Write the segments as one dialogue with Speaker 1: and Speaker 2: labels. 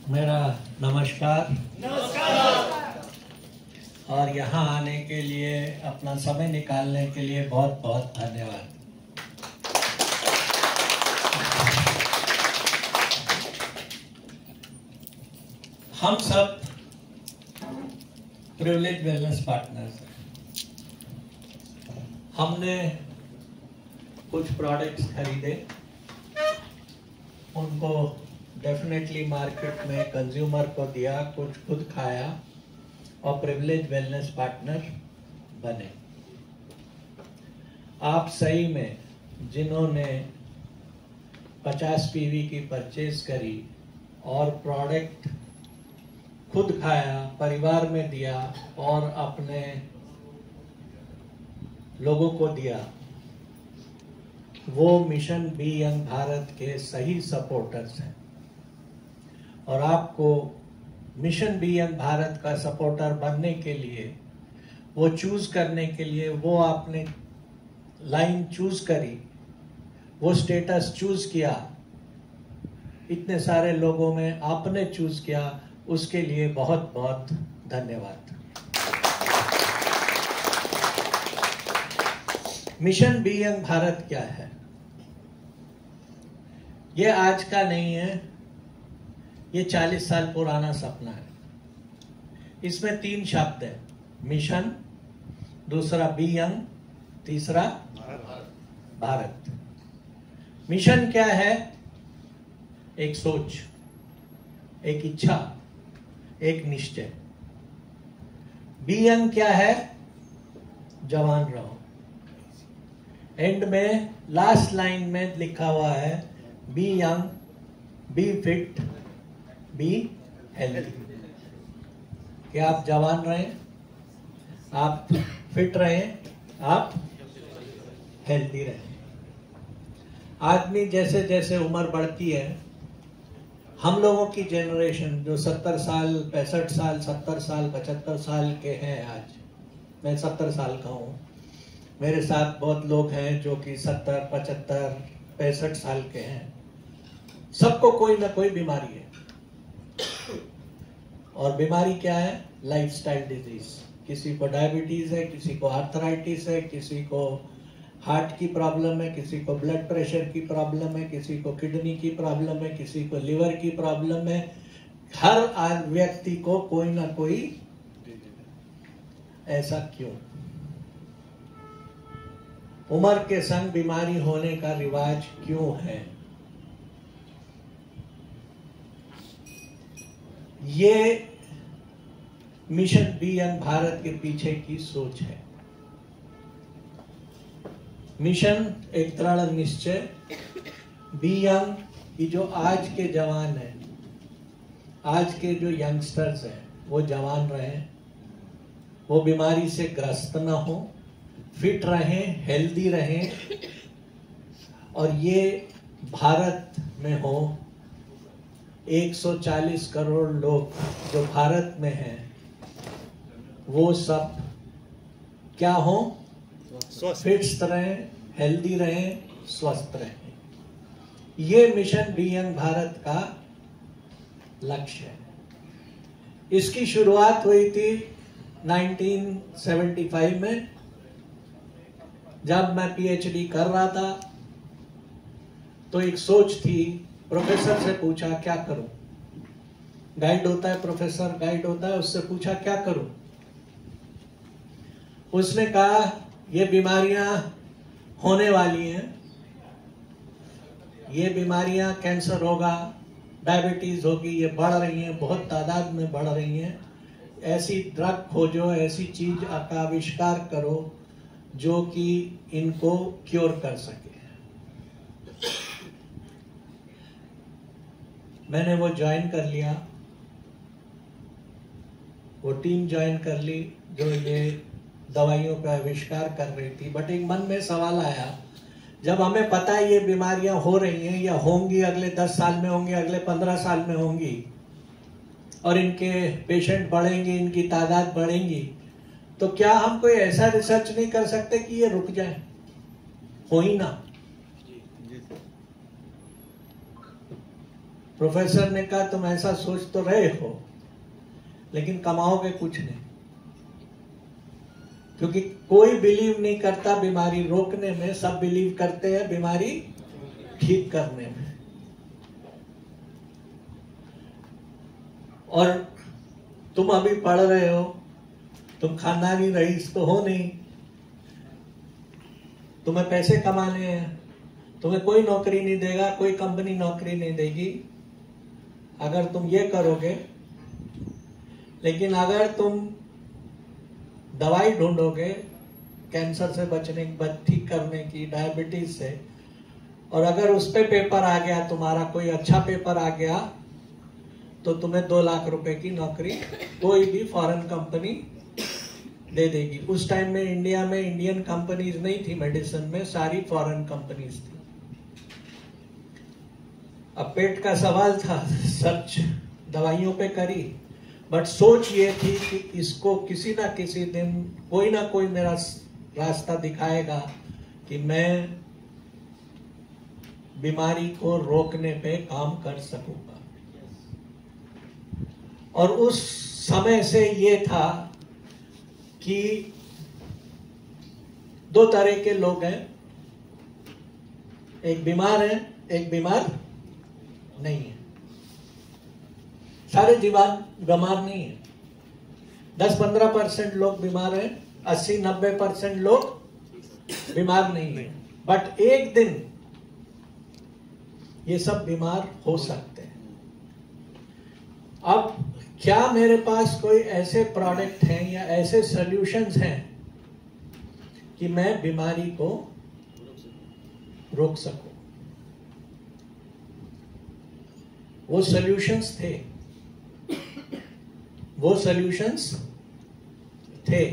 Speaker 1: मेरा नमस्कार। और यहाँ आने के लिए, अपना समय निकालने के लिए बहुत बहुत धन्यवाद। हम सब प्रिविलेज वेलनेस पार्टनर्स हैं। हमने कुछ प्रोडक्ट्स खरीदे, उनको डेफिनेटली मार्केट में कंज्यूमर को दिया, कुछ खुद खाया और प्रिविलेज वेलनेस पार्टनर बने। आप सही में जिन्होंने 50 पीवी की परचेज करी और प्रोडक्ट खुद खाया, परिवार में दिया और अपने लोगों को दिया, वो मिशन बी यंग भारत के सही सपोर्टर्स हैं। और आपको मिशन बी यंग भारत का सपोर्टर बनने के लिए, वो चूज करने के लिए, वो आपने लाइन चूज करी, वो स्टेटस चूज किया, इतने सारे लोगों में आपने चूज किया, उसके लिए बहुत बहुत धन्यवाद। मिशन बी यंग भारत क्या है? ये आज का नहीं है, ये 40 साल पुराना सपना है। इसमें 3 शब्द है, मिशन, दूसरा बी यंग, तीसरा भारत। मिशन क्या है? एक सोच, एक इच्छा, एक निश्चय। बी यंग क्या है? जवान रहो। एंड में लास्ट लाइन में लिखा हुआ है, be young, be fit, be healthy. कि आप जवान रहें, आप फिट रहें, आप हेल्दी रहें। आदमी जैसे जैसे उम्र बढ़ती है, हम लोगों की जनरेशन जो 70 साल, 65 साल, 70 साल, 75 साल के हैं, आज मैं 70 साल का हूँ, मेरे साथ बहुत लोग हैं जो कि 70, 75, 65 साल के हैं। सबको कोई ना कोई बीमारी है। और बीमारी क्या है? Lifestyle disease. किसी को डायबिटीज है, किसी को आर्थराइटिस है, किसी को हार्ट की प्रॉब्लम है, किसी को ब्लड प्रेशर की प्रॉब्लम है, किसी को किडनी की प्रॉब्लम है, किसी को लिवर की प्रॉब्लम है। हर व्यक्ति को कोई ना कोई। ऐसा क्यों? उम्र के संग बीमारी होने का रिवाज क्यों है? ये मिशन बी यंग भारत के पीछे की सोच है। मिशन एक दृढ़ निश्चय, बी यंग की जो आज के जवान हैं, आज के जो यंगस्टर्स हैं, वो जवान रहें, वो बीमारी से ग्रस्त ना हो, फिट रहें, हेल्दी रहें, और ये भारत में हो 140 करोड़ लोग जो भारत में हैं, वो सब क्या हो? फिट रहें, हेल्दी रहें, स्वस्थ रहें। ये मिशन बी यंग भारत का लक्ष्य है। इसकी शुरुआत हुई थी 1975 में, जब मैं पीएचडी कर रहा था। तो एक सोच थी, प्रोफेसर से पूछा क्या करूं? गाइड होता है, प्रोफेसर गाइड होता है, उससे पूछा क्या करूं? उसने कहा ये बीमारियां होने वाली हैं, ये बीमारियां, कैंसर होगा, डायबिटीज होगी, ये बढ़ रही हैं, बहुत तादाद में बढ़ रही हैं। ऐसी ड्रग खोजो, ऐसी चीज का आविष्कार करो जो कि इनको क्योर कर सके। मैंने वो ज्वाइन कर लिया, वो टीम ज्वाइन कर ली जो ये दवाइयों का आविष्कार कर रही थी। बट एक मन में सवाल आया, जब हमें पता है ये बीमारियां हो रही हैं या होंगी, अगले 10 साल में होंगी, अगले 15 साल में होंगी, और इनके पेशेंट बढ़ेंगे, इनकी तादाद बढ़ेंगी, तो क्या हम कोई ऐसा रिसर्च नहीं कर सकते कि ये रुक जाए, हो ही ना? प्रोफेसर ने कहा तुम ऐसा सोच तो रहे हो लेकिन कमाओगे कुछ नहीं, क्योंकि कोई बिलीव नहीं करता बीमारी रोकने में, सब बिलीव करते हैं बीमारी ठीक करने में। और तुम अभी पढ़ रहे हो, तुम खानदानी रईस तो हो नहीं, तुम्हें पैसे कमाने हैं, तुम्हें कोई नौकरी नहीं देगा, कोई कंपनी नौकरी नहीं देगी अगर तुम ये करोगे। लेकिन अगर तुम दवाई ढूंढोगे कैंसर से बचने ठीक करने की, डायबिटीज से, और अगर उस पे पेपर आ गया तुम्हारा, कोई अच्छा पेपर आ गया, तो तुम्हें 2 लाख रुपए की नौकरी कोई भी फॉरेन कंपनी दे देगी। उस टाइम में इंडिया में इंडियन कंपनीज नहीं थी मेडिसिन में, सारी फॉरेन कंपनीज थी। अब पेट का सवाल था, सर्च दवाइयों पे करी, बट सोच ये थी कि इसको किसी ना किसी दिन कोई ना कोई मेरा रास्ता दिखाएगा कि मैं बीमारी को रोकने पे काम कर सकूंगा। और उस समय से ये था कि 2 तरह के लोग हैं, एक बीमार है, एक बीमार नहीं है। सारे जीवन बीमार नहीं है, 10-15% लोग बीमार हैं, 80-90% लोग बीमार नहीं है। बट एक दिन ये सब बीमार हो सकते हैं। अब क्या मेरे पास कोई ऐसे प्रोडक्ट हैं या ऐसे सॉल्यूशंस हैं कि मैं बीमारी को रोक सकूं? वो सॉल्यूशंस थे, वो सॉल्यूशंस थे,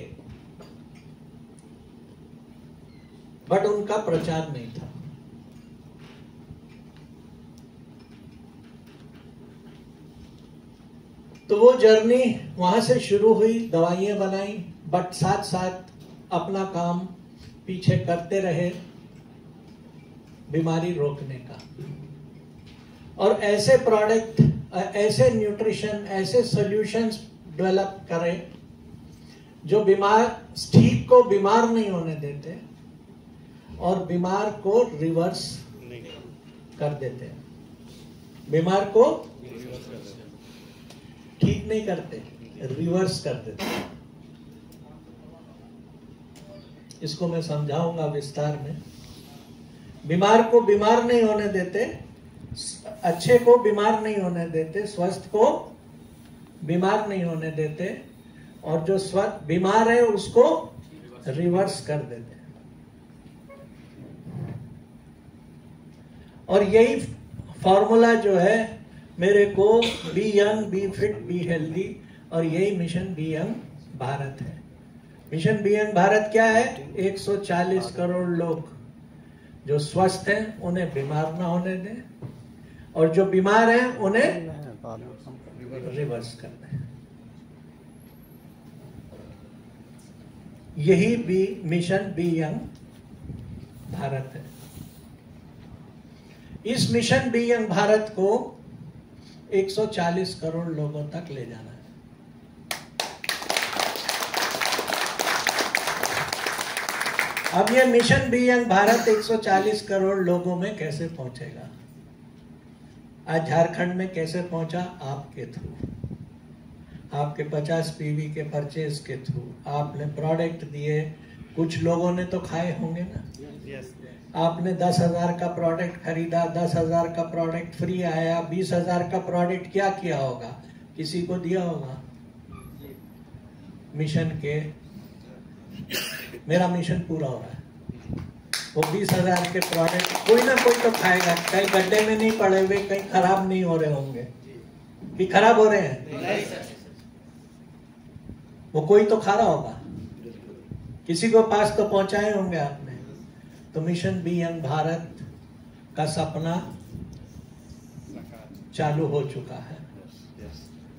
Speaker 1: बट उनका प्रचार नहीं था। तो वो जर्नी वहां से शुरू हुई, दवाइयां बनाई, बट साथ साथ अपना काम पीछे करते रहे बीमारी रोकने का। और ऐसे प्रोडक्ट, ऐसे न्यूट्रिशन, ऐसे सॉल्यूशंस डेवलप करें जो ठीक को बीमार नहीं होने देते और बीमार को रिवर्स कर देते हैं। बीमार को ठीक नहीं करते, रिवर्स कर देते। इसको मैं समझाऊंगा विस्तार में। बीमार को बीमार नहीं होने देते, अच्छे को बीमार नहीं होने देते, स्वस्थ को बीमार नहीं होने देते, और जो स्वस्थ बीमार है उसको रिवर्स कर देते। और यही फॉर्मूला जो है मेरे को be young, be fit, be healthy, और यही मिशन बी यंग भारत है। मिशन बी यंग भारत क्या है? 140 करोड़ लोग जो स्वस्थ हैं उन्हें बीमार ना होने दें, और जो बीमार हैं उन्हें रिवर्स कर दें। यही भी मिशन बी यंग भारत है। इस मिशन बी यंग भारत को 140 करोड़ लोगों तक ले जाना है। अब ये mission be young Bharat 140 crore लोगों में कैसे पहुंचेगा? आज झारखंड में कैसे पहुंचा? आपके थ्रू, आपके 50 पीवी के परचेज के थ्रू। आपने प्रोडक्ट दिए, कुछ लोगों ने तो खाए होंगे ना। आपने 10,000 का प्रोडक्ट खरीदा, 10,000 का प्रोडक्ट फ्री आया, 20,000 का प्रोडक्ट क्या किया होगा? किसी को दिया होगा। मिशन के, मेरा मिशन पूरा हो रहा है। वो 20,000 के प्रोडक्ट कोई ना कोई तो खाएगा। कहीं गड्ढे में नहीं पड़े हुए, कहीं खराब नहीं हो रहे होंगे कि खराब हो रहे हैं? वो कोई तो खा रहा होगा, किसी को पास तो पहुंचाए होंगे आपने। तो मिशन बी यंग भारत का सपना चालू हो चुका है।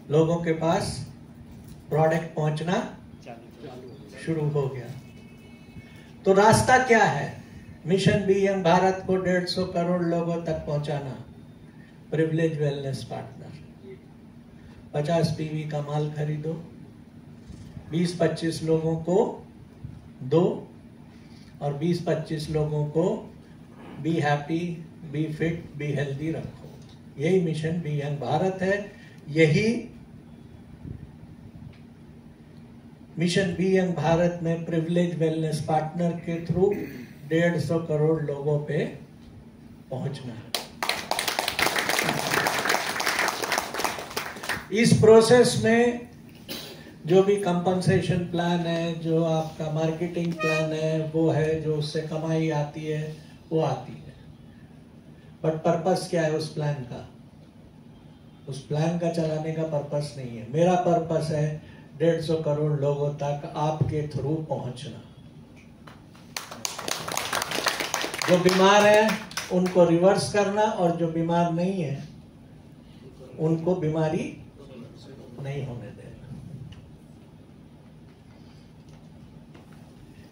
Speaker 1: लोगों के पास प्रोडक्ट पहुंचना शुरू हो गया। तो रास्ता क्या है मिशन बी यंग भारत को 150 करोड़ लोगों तक पहुंचाना? Privilege wellness partner. 50 पीवी का माल खरीदो, 20-25 लोगों को दो और 20-25 लोगों को be happy, be fit, be healthy रखो। यही मिशन बी यंग भारत है। यही मिशन बी यंग भारत में प्रिविलेज वेलनेस पार्टनर के थ्रू 150 करोड़ लोगों पे पहुंचना है। इस प्रोसेस में जो भी कंपनसेशन प्लान है, जो आपका मार्केटिंग प्लान है, वो है, जो उससे कमाई आती है वो आती है। बट पर्पस क्या है उस प्लान का? उस प्लान का चलाने का पर्पस नहीं है। मेरा पर्पस है 150 करोड़ लोगों तक आपके थ्रू पहुंचना। जो बीमार है उनको रिवर्स करना और जो बीमार नहीं है उनको बीमारी नहीं होने देना।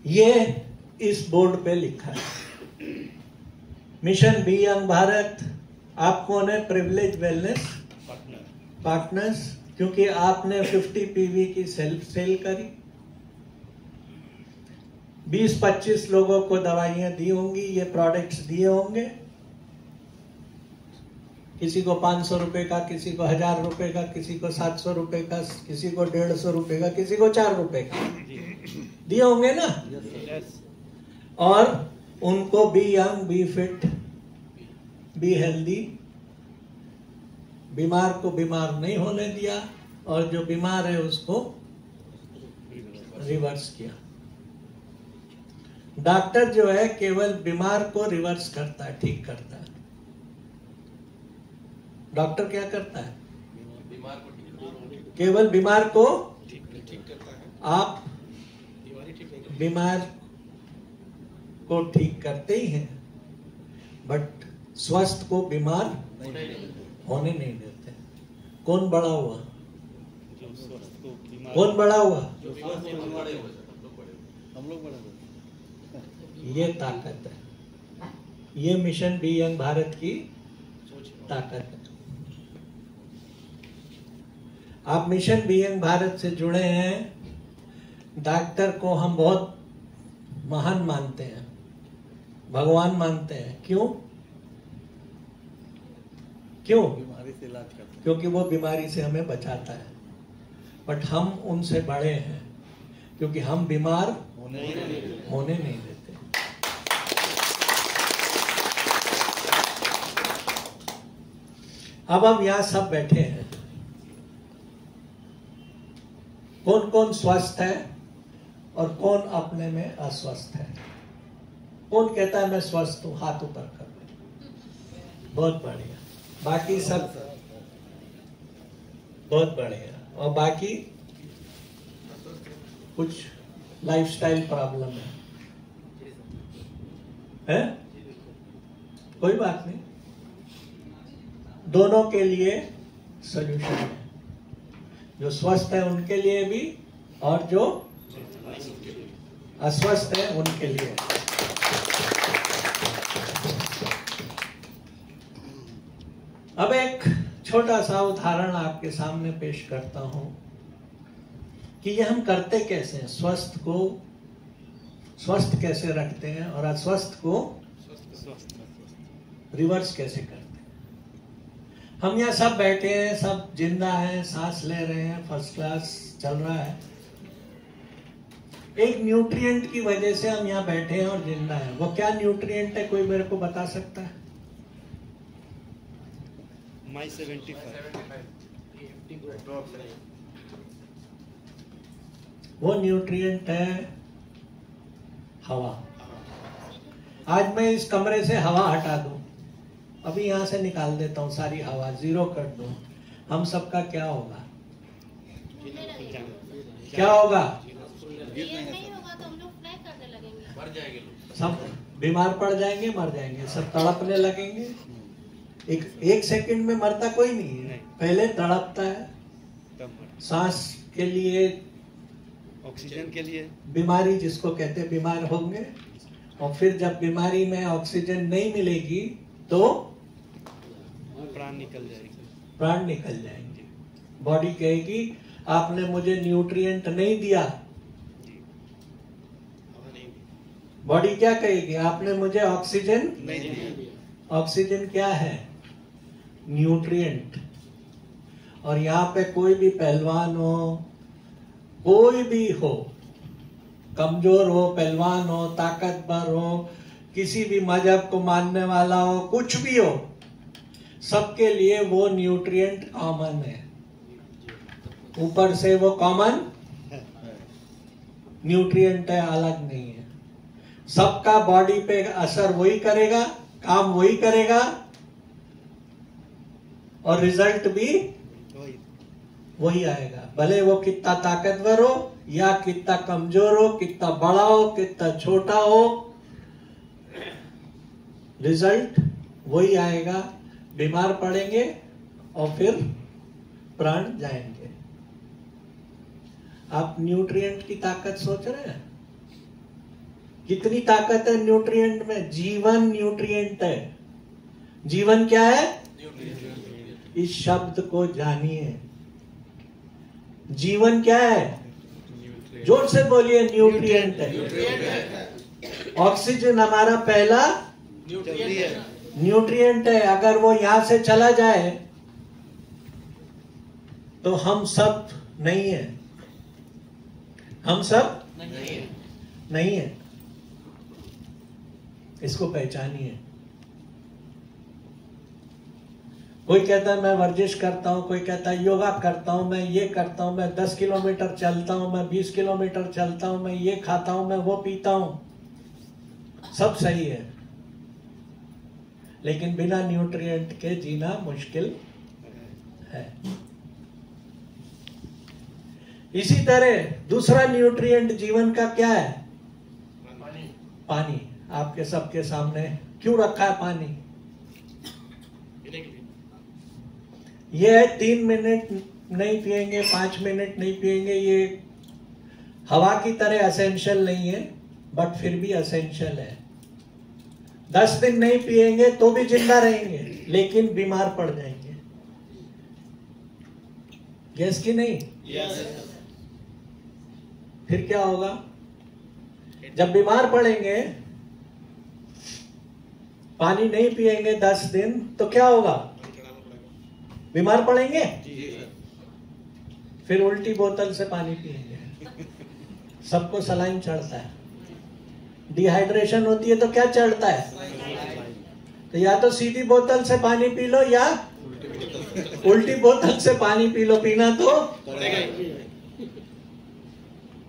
Speaker 1: ये इस बोर्ड पे लिखा है, मिशन बी यंग भारत। आप कौन है? Privilege wellness partners. क्योंकि आपने 50 पीवी की सेल करी, 20-25 लोगों को दवाइयां दी होंगी, ये प्रोडक्ट्स दिए होंगे, किसी को 500 रुपए का, किसी को 1000 रुपए का, किसी को 700 रुपए का, किसी को 150 रुपए का, किसी को 4 रुपए का दिए होंगे ना। और उनको be young, be fit, be healthy, बीमार को बीमार नहीं होने दिया और जो बीमार है उसको रिवर्स किया। डॉक्टर जो है केवल बीमार को रिवर्स करता है, ठीक करता है। डॉक्टर क्या करता है? केवल बीमार को ठीक करता है। आप बीमार को ठीक करते ही हैं, बट स्वस्थ को बीमार होने नहीं देते। कौन बड़ा हुआ? कौन बड़ा हुआ? हम लोग बड़े हुए। ये ताकत है, ये मिशन बी यंग भारत की ताकत है। आप मिशन बी यंग भारत से जुड़े हैं। डॉक्टर को हम बहुत महान मानते हैं, भगवान मानते हैं। क्यों? क्यों? बीमारी से इलाज करते हैं। क्योंकि वो बीमारी से हमें बचाता है। बट हम उनसे बड़े हैं क्योंकि हम बीमार होने नहीं देते। अब हम यहां सब बैठे हैं, कौन कौन स्वस्थ है और कौन अपने में अस्वस्थ है? कौन कहता है मैं स्वस्थ हूं? हाथ ऊपर कर दो। बहुत बढ़िया। बाकी सब बहुत बढ़िया। और बाकी कुछ लाइफस्टाइल प्रॉब्लम है? कोई बात नहीं, दोनों के लिए सॉल्यूशन है। जो स्वस्थ है उनके लिए भी और जो अस्वस्थ है उनके लिए। अब एक छोटा सा उदाहरण आपके सामने पेश करता हूं कि ये हम करते कैसे हैं। स्वस्थ को स्वस्थ कैसे रखते हैं और अस्वस्थ को रिवर्स कैसे करते हैं। हम यहाँ सब बैठे हैं, सब जिंदा हैं, सांस ले रहे हैं, फर्स्ट क्लास चल रहा है। एक न्यूट्रिएंट की वजह से हम यहाँ बैठे हैं और जिंदा हैं। वो क्या न्यूट्रिएंट है? कोई मेरे को बता सकता है?
Speaker 2: My 75
Speaker 1: वो न्यूट्रिएंट है हवा। आज मैं इस कमरे से हवा हटा दूं, अभी यहां से निकाल देता हूं सारी हवा, जीरो कर दूं, हम सबका क्या होगा? क्या होगा? सब बीमार पड़ जाएंगे, मर जाएंगे, सब तड़पने लगेंगे। एक सेकंड में मरता कोई नहीं है, पहले तड़पता है सांस के लिए,
Speaker 2: ऑक्सीजन के लिए,
Speaker 1: बीमारी जिसको कहते हैं बीमार होंगे, और फिर जब बीमारी में ऑक्सीजन नहीं मिलेगी तो
Speaker 2: प्राण निकल जाएगी।
Speaker 1: प्राण निकल जाएंगे। बॉडी कहेगी आपने मुझे न्यूट्रिएंट नहीं दिया। बॉडी क्या कहेगी? आपने मुझे ऑक्सीजन
Speaker 2: नहीं दिया।
Speaker 1: ऑक्सीजन क्या है? न्यूट्रिएंट। और यहाँ पे कोई भी पहलवान हो, कोई भी हो, कमजोर हो, पहलवान हो, ताकतवर हो, किसी भी मजहब को मानने वाला हो, कुछ भी हो, सबके लिए वो न्यूट्रिएंट कॉमन है। ऊपर से वो कॉमन न्यूट्रिएंट है, अलग नहीं है। सबका बॉडी पे असर वही करेगा, काम वही करेगा और रिजल्ट भी वही आएगा। भले वो कितना ताकतवर हो या कितना कमजोर हो, कितना बड़ा हो, कितना छोटा हो, रिजल्ट वही आएगा। बीमार पड़ेंगे और फिर प्राण जाएंगे। आप न्यूट्रिएंट की ताकत सोच रहे हैं? कितनी ताकत है न्यूट्रिएंट में? जीवन न्यूट्रिएंट है। जीवन क्या है? इस शब्द को जानिए। जीवन क्या है? जोर से बोलिए, न्यूट्रिएंट है। ऑक्सीजन हमारा पहला न्यूट्रिएंट है। अगर वो यहां से चला जाए तो हम सब नहीं है। हम सब नहीं है। इसको पहचानिए। कोई कहता है मैं वर्जिश करता हूं, कोई कहता है योगा करता हूं, मैं ये करता हूं, मैं 10 किलोमीटर चलता हूं, मैं 20 किलोमीटर चलता हूं, मैं ये खाता हूं, मैं वो पीता हूं। सब सही है, लेकिन बिना न्यूट्रिएंट के जीना मुश्किल है। इसी तरह दूसरा न्यूट्रिएंट जीवन का क्या है? पानी। आपके सबके सामने क्यों रखा है पानी? ये है 3 मिनट नहीं पिएंगे, 5 मिनट नहीं पिएंगे, ये हवा की तरह एसेंशियल नहीं है, बट फिर भी एसेंशियल है। 10 दिन नहीं पिएंगे तो भी जिंदा रहेंगे, लेकिन बीमार पड़ जाएंगे। यस कि नहीं?
Speaker 2: यस।
Speaker 1: फिर क्या होगा? जब बीमार पड़ेंगे, पानी नहीं पिएंगे 10 दिन, तो क्या होगा? बीमार पड़ेंगे। फिर उल्टी बोतल से पानी पिएंगे। सबको सलाइन चढ़ता है। डिहाइड्रेशन होती है तो क्या चढ़ता है? तो या तो सीधी बोतल से पानी पी लो या उल्टी बोतल से पानी पी लो। पीना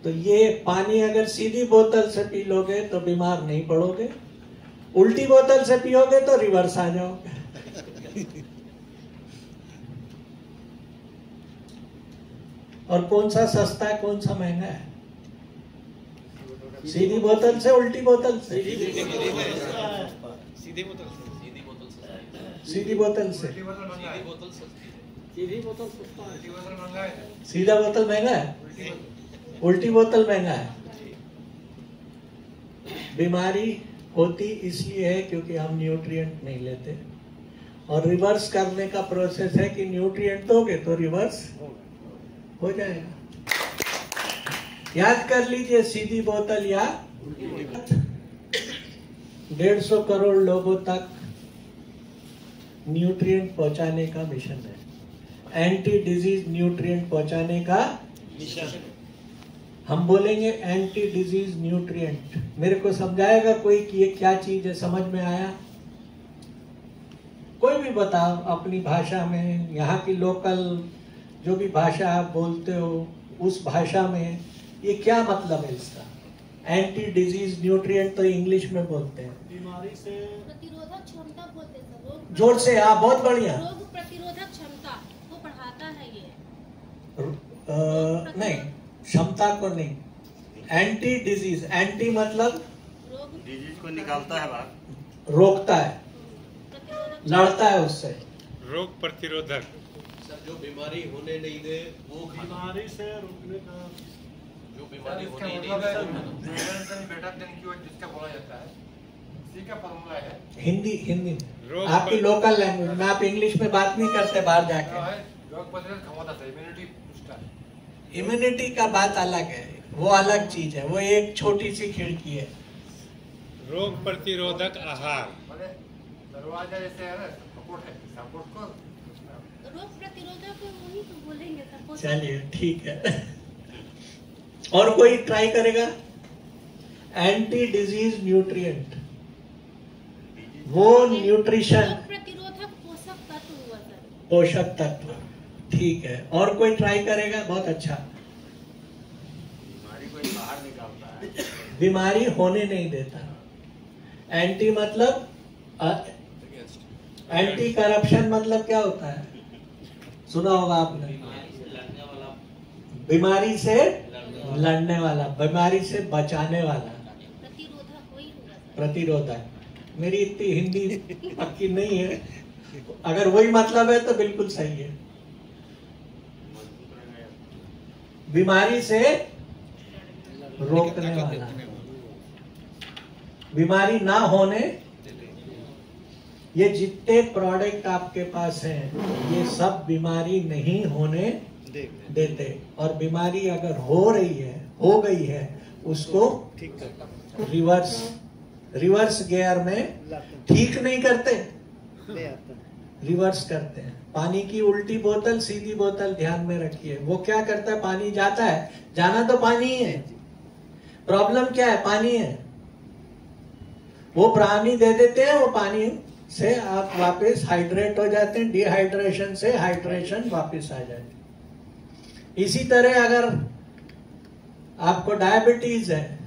Speaker 1: तो ये पानी अगर सीधी बोतल से पी लोगे तो बीमार नहीं पड़ोगे, उल्टी बोतल से पियोगे तो रिवर्स आ जाओगे। और कौन सा सस्ता है, कौन सा महंगा है? सीधी बोतल से उल्टी बोतल से? सीधी बोतल से। सीधा बोतल महंगा है, उल्टी बोतल महंगा है। बीमारी होती इसलिए है क्योंकि हम न्यूट्रिएंट नहीं लेते, और रिवर्स करने का प्रोसेस है कि न्यूट्रिएंट दोगे तो रिवर्स हो जाएगा। याद कर लीजिए, सीधी बोतल या 150 करोड़ लोगों तक न्यूट्रिएंट पहुंचाने का मिशन है। एंटी डिजीज न्यूट्रिएंट पहुंचाने का मिशन। हम बोलेंगे एंटी डिजीज न्यूट्रिएंट। मेरे को समझाएगा कोई कि ये क्या चीज है? समझ में आया? कोई भी बताओ अपनी भाषा में, यहाँ की लोकल जो भी भाषा आप बोलते हो उस भाषा में ये क्या मतलब है इसका? एंटी डिजीज न्यूट्रिएंट तो इंग्लिश में बोलते हैं।
Speaker 3: बीमारी से प्रतिरोधक क्षमता बोलते हैं सर।
Speaker 1: जोर से। हाँ, बहुत बढ़िया।
Speaker 3: रोग प्रतिरोधक क्षमता को बढ़ाता है ये।
Speaker 1: नहीं, क्षमता को नहीं। एंटी डिजीज, एंटी मतलब
Speaker 2: डिजीज को निकालता है बाहर,
Speaker 1: रोकता है, लड़ता है उससे।
Speaker 4: रोग प्रतिरोधक।
Speaker 5: जो बीमारी होने नहीं दे वो
Speaker 3: बीमारी से रोकने का,
Speaker 5: जो बीमारी होने नहीं दे
Speaker 6: बेटा की ओर जिसका बोला जाता है इसी का फॉर्मूला है।
Speaker 1: हिंदी हिंदी में,
Speaker 4: रोग
Speaker 1: आपकी
Speaker 4: पर-
Speaker 1: लोकल लैंग्वेज में। आप इंग्लिश में बात नहीं करते बाहर जाके।
Speaker 6: रोग प्रतिरोध क्षमता से इम्यूनिटी बूस्टर।
Speaker 1: इम्यूनिटी का बात अलग है, वो अलग चीज है, वो एक छोटी सी खिड़की है।
Speaker 4: रोग प्रतिरोधक आहार।
Speaker 6: बोले दरवाजा जैसे है ना, सपोर्ट है, सपोर्ट को
Speaker 3: रोग प्रतिरोधक वही तो बोलेंगे सपोर्ट।
Speaker 1: चलिए ठीक है। और कोई ट्राई करेगा? एंटी डिजीज न्यूट्रिएंट, वो न्यूट्रिशन,
Speaker 3: रोग प्रतिरोधक पोषक तत्व हुआ सर।
Speaker 1: पोषक तत्व, ठीक है। और कोई ट्राई करेगा? बहुत अच्छा।
Speaker 6: बीमारी को बाहर निकालता है,
Speaker 1: बीमारी होने नहीं देता। एंटी मतलब एंटी करप्शन मतलब क्या होता है? सुना होगा आपने। बीमारी से लड़ने वाला, बीमारी से बचाने वाला,
Speaker 3: प्रतिरोधक वही होगा सर।
Speaker 1: प्रतिरोधक। मेरी इतनी हिंदी पक्की नहीं है, अगर वही मतलब है तो बिल्कुल सही है। बीमारी से रोकने वाला, बीमारी ना होने, ये जितने प्रोडक्ट आपके पास हैं ये सब बीमारी नहीं होने देते। और बीमारी अगर हो रही है, हो गई है, उसको रिवर्स गियर में ठीक नहीं करते, रिवर्स करते हैं। पानी की उल्टी बोतल सीधी बोतल ध्यान में रखिए, वो क्या करता है? पानी जाता है, जाना तो पानी ही है, प्रॉब्लम क्या है? पानी है। वो पानी दे देते हैं, वो पानी से आप वापस हाइड्रेट हो जाते हैं, डिहाइड्रेशन से हाइड्रेशन वापस आ जाए। इसी तरह अगर आपको डायबिटीज है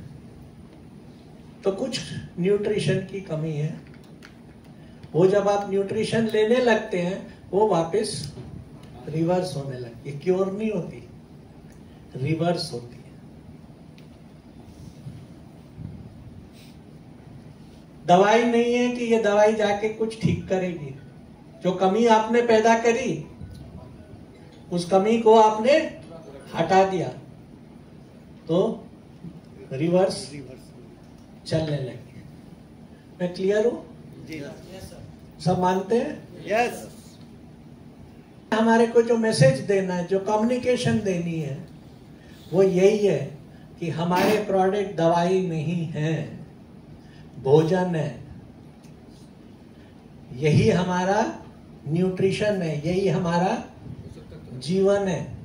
Speaker 1: तो कुछ न्यूट्रिशन की कमी है, वो जब आप न्यूट्रिशन लेने लगते हैं वो वापस रिवर्स होने लगती है। क्योर नहीं होती, रिवर्स होती है। दवाई नहीं है कि ये दवाई जाके कुछ ठीक करेगी। जो कमी आपने पैदा करी, उस कमी को आपने हटा दिया तो रिवर्स चलने लगे। मैं क्लियर हूं? सब मानते हैं?
Speaker 2: यस।
Speaker 1: हमारे को जो मैसेज देना है, जो कम्युनिकेशन देनी है, वो यही है कि हमारे प्रोडक्ट दवाई नहीं है, भोजन है। यही हमारा न्यूट्रिशन है, यही हमारा जीवन है।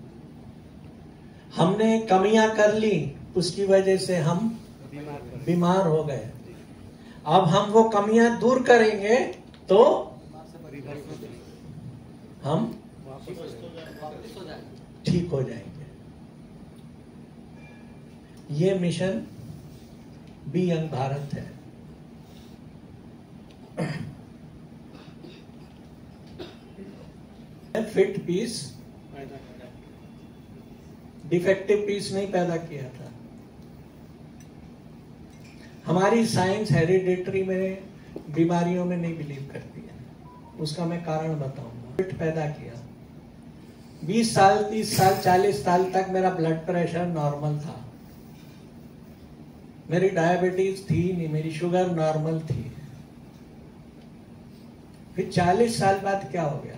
Speaker 1: हमने कमियां कर ली, उसकी वजह से हम बीमार हो गए। अब हम वो कमियां दूर करेंगे तो हम ठीक हो जाएंगे। ये मिशन बी यंग भारत है। फिट पीस, डिफेक्टिव पीस नहीं पैदा किया था। हमारी साइंस हेरिडिटरी में बीमारियों में नहीं बिलीव करती है, उसका मैं कारण बताऊंगा। फिट पैदा किया, 20 साल 30 साल 40 साल तक मेरा ब्लड प्रेशर नॉर्मल था, मेरी डायबिटीज थी नहीं, मेरी शुगर नॉर्मल थी। फिर 40 साल बाद क्या हो गया?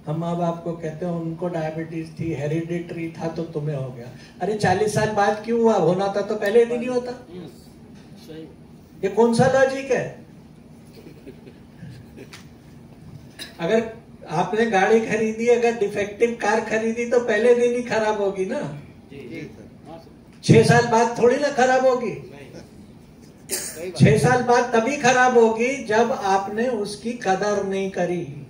Speaker 1: हम अब आपको कहते हैं उनको डायबिटीज थी, हेरिडिटरी था तो तुम्हें हो गया। अरे 40 साल बाद क्यों हुआ? होना था तो पहले दिन ही होता। ये कौन सा लॉजिक है? अगर आपने गाड़ी खरीदी, अगर डिफेक्टिव कार खरीदी तो पहले दिन ही खराब होगी ना। 6 साल बाद थोड़ी ना खराब होगी। 6 साल बाद तभी खराब होगी जब आपने उसकी कदर नहीं करी,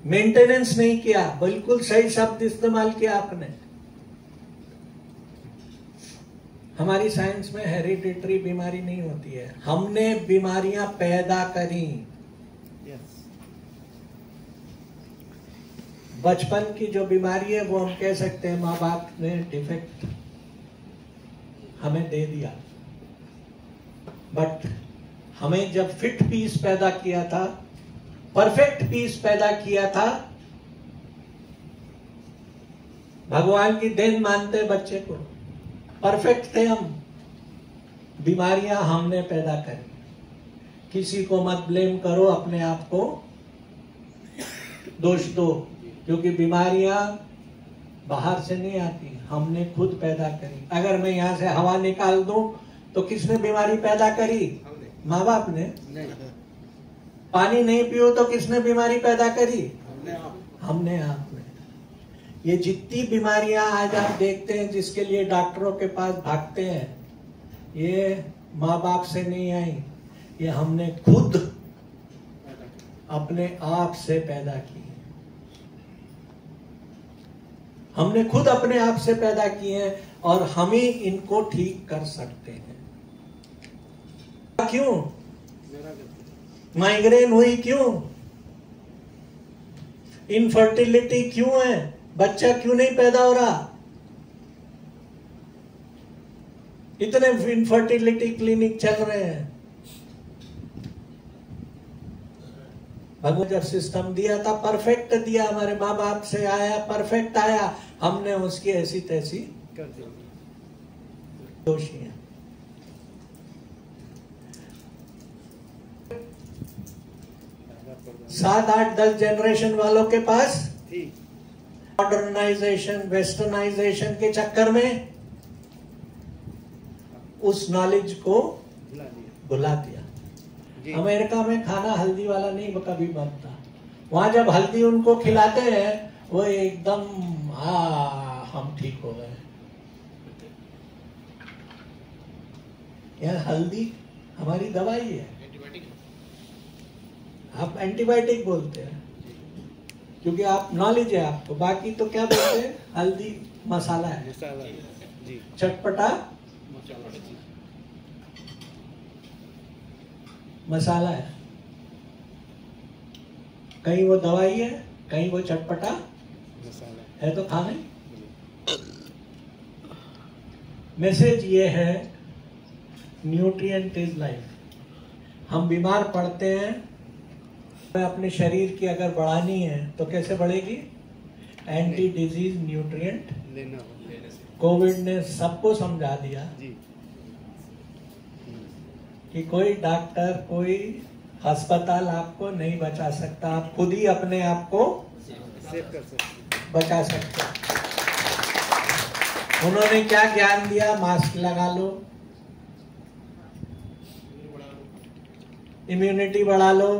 Speaker 1: मेंटेनेंस नहीं किया। बिल्कुल सही शब्द इस्तेमाल किया आपने। हमारी साइंस में हेरिडिटरी बीमारी नहीं होती है, हमने बीमारियां पैदा करी। बचपन की जो बीमारी है वो हम कह सकते हैं माँ बाप ने डिफेक्ट हमें दे दिया। बट हमें जब फिट पीस पैदा किया था, परफेक्ट पीस पैदा किया था, भगवान की देन मानते बच्चे को। परफेक्ट थे हम, बीमारियां हमने पैदा करी। किसी को मत ब्लेम करो, अपने आप को दोष दो, क्योंकि बीमारियां बाहर से नहीं आती, हमने खुद पैदा करी। अगर मैं यहाँ से हवा निकाल दूं तो किसने बीमारी पैदा करी? माँ बाप ने। पानी नहीं पियो तो किसने बीमारी पैदा करी? हमने, आपने। ये जितनी बीमारियां आज आप देखते हैं जिसके लिए डॉक्टरों के पास भागते हैं, ये माँ बाप से नहीं आई, ये हमने खुद अपने आप से पैदा की। हमने खुद अपने आप से पैदा किए हैं और हम ही इनको ठीक कर सकते हैं। क्यों माइग्रेन हुई? क्यों इनफर्टिलिटी क्यों है? बच्चा क्यों नहीं पैदा हो रहा? इतने इनफर्टिलिटी क्लिनिक चल रहे हैं। भगवान जब सिस्टम दिया था परफेक्ट दिया, हमारे माँ बाप से आया, परफेक्ट आया, हमने उसकी ऐसी तैसी कर दी। दोषी है। सात आठ 10 जनरेशन वालों के पास मॉडर्नाइजेशन, वेस्टर्नाइजेशन के चक्कर में उस नॉलेज को भुला दिया। अमेरिका में खाना हल्दी वाला नहीं कभी बनता। वहां जब हल्दी उनको खिलाते हैं वो एकदम हम ठीक हो गए। यार हल्दी हमारी दवाई है, आप एंटीबायोटिक बोलते हैं क्योंकि आप नॉलेज है आपको, बाकी तो क्या बोलते हैं? हल्दी मसाला है, चटपटा मसाला है। कहीं वो दवाई है, कहीं वो चटपटा मसाला है, तो खाने। मैसेज ये है, न्यूट्रिएंट इज लाइफ। हम बीमार पड़ते हैं, अपने शरीर की अगर बढ़ानी है तो कैसे बढ़ेगी? एंटी डिजीज न्यूट्रिएंट लेना। कोविड ने सबको समझा दिया कि कोई डॉक्टर, कोई अस्पताल आपको नहीं बचा सकता, आप खुद ही अपने आप को सेव कर सकते, बचा सकते। उन्होंने क्या ज्ञान दिया? मास्क लगा लो, इम्यूनिटी बढ़ा लो,